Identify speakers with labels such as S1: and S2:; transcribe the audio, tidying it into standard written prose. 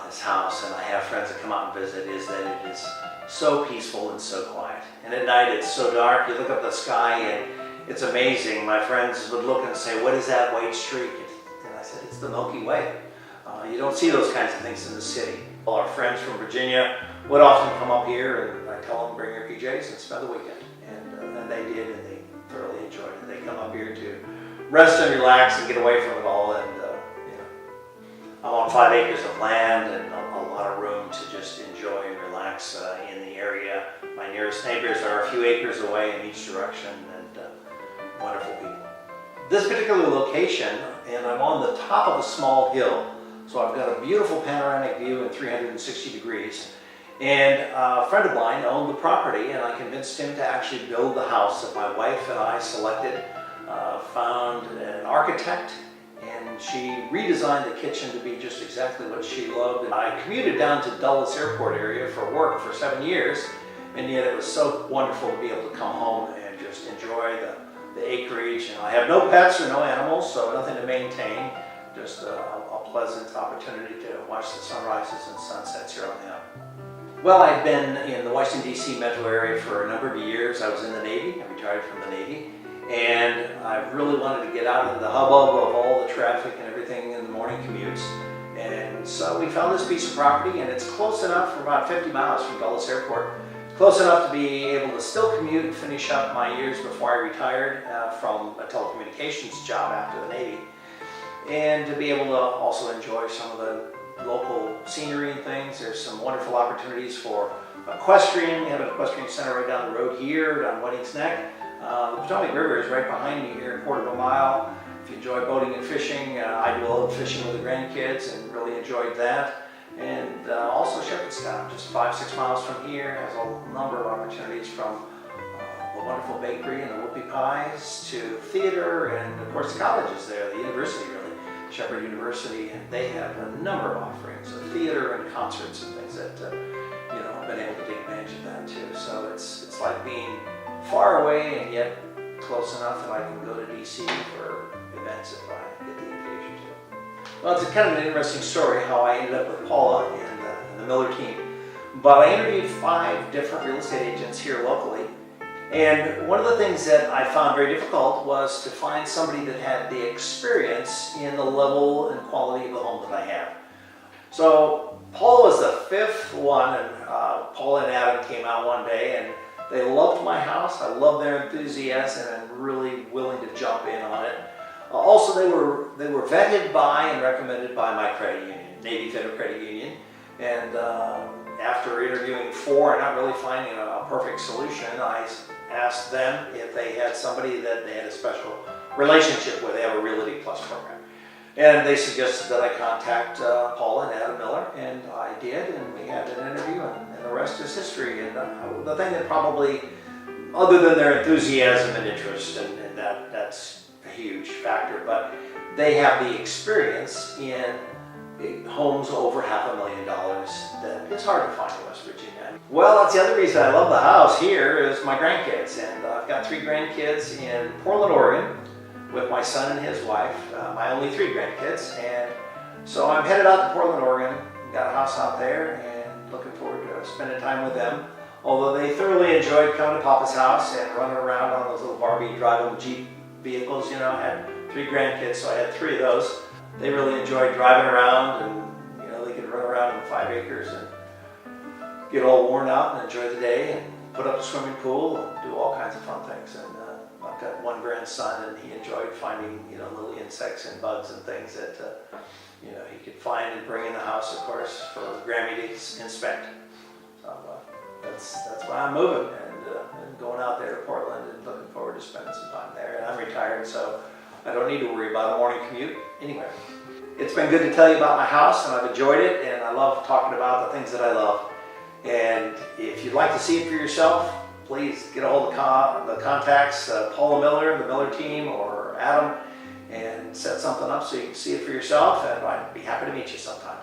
S1: about this house, and I have friends that come out and visit, is that it is so peaceful and so quiet. And at night it's so dark, you look up the sky and it's amazing. My friends would look and say, what is that white streak? And I said, it's the Milky Way. You don't see those kinds of things in the city. All our friends from Virginia would often come up here, and I tell them, bring your PJs and spend the weekend. And they did, and they thoroughly enjoyed it. They come up here to rest and relax and get away from it all. And I'm on 5 acres of land and a lot of room to just enjoy and relax in the area. My nearest neighbors are a few acres away in each direction, and wonderful people. This particular location, and I'm on the top of a small hill, so I've got a beautiful panoramic view in 360 degrees. And a friend of mine owned the property, and I convinced him to actually build the house that my wife and I selected. Found an architect, and she redesigned the kitchen to be just exactly what she loved. And I commuted down to Dulles Airport area for work for 7 years, and yet it was so wonderful to be able to come home and just enjoy the acreage. And I have no pets or no animals, so nothing to maintain. Just a pleasant opportunity to watch the sunrises and sunsets here on the island. Well, I've been in the Washington, D.C. metro area for a number of years. I was in the Navy. I retired from the Navy. And I really wanted to get out of the hubbub of all the traffic and everything in the morning commutes. And so we found this piece of property, and it's close enough, for about 50 miles from Dulles Airport, close enough to be able to still commute and finish up my years before I retired from a telecommunications job after the Navy, and to be able to also enjoy some of the local scenery and things. There's some wonderful opportunities for equestrian. We have an equestrian center right down the road here, down Whitings Neck. The Potomac River is right behind me here, a quarter of a mile. If you enjoy boating and fishing, I do a little fishing with the grandkids and really enjoyed that. And also Shepherdstown, just 5-6 miles from here, has a number of opportunities, from the wonderful bakery and the whoopie pies to theater, and of course the college is there, the university really, Shepherd University, and they have a number of offerings of theater and concerts and things that I've been able to take advantage of that too. So it's like being far away and yet close enough that I can go to DC for events if I get the invitation to. Well, it's kind of an interesting story how I ended up with Paula and the Miller team. But I interviewed 5 different real estate agents here locally. And one of the things that I found very difficult was to find somebody that had the experience in the level and quality of the home that I have. So Paula was the 5th one, and Paula and Adam came out one day, and they loved my house. I love their enthusiasm and really willing to jump in on it. Also, they were vetted by and recommended by my credit union, Navy Federal Credit Union. And after interviewing 4 and not really finding a perfect solution, I asked them if they had somebody that they had a special relationship with. They have a Realty Plus program. And they suggested that I contact Paula and Adam Miller, and I did, and we had an interview, and the rest is history. And the thing that probably, other than their enthusiasm and interest, and that's a huge factor, but they have the experience in homes over $500,000 that it's hard to find in West Virginia. Well, that's the other reason I love the house here is my grandkids, and I've got 3 grandkids in Portland, Oregon, with my son and his wife, my only 3 grandkids. And so I'm headed out to Portland, Oregon, got a house out there, and looking forward to spending time with them. Although they thoroughly enjoyed coming to Papa's house and running around on those little Barbie driving Jeep vehicles. I had 3 grandkids, so I had 3 of those. They really enjoyed driving around, and they could run around in 5 acres and get all worn out and enjoy the day and put up a swimming pool and do all kinds of fun things. And I've got one grandson, and he enjoyed finding little insects and bugs and things that he could find and bring in the house, of course, for Grammy to inspect. So that's why I'm moving and going out there to Portland, and looking forward to spending some time there. And I'm retired, so I don't need to worry about a morning commute anyway. It's been good to tell you about my house, and I've enjoyed it, and I love talking about the things that I love. And if you'd like to see it for yourself, please get a hold of the contacts, Paula Miller, the Miller team, or Adam, and set something up so you can see it for yourself, and I'd be happy to meet you sometime.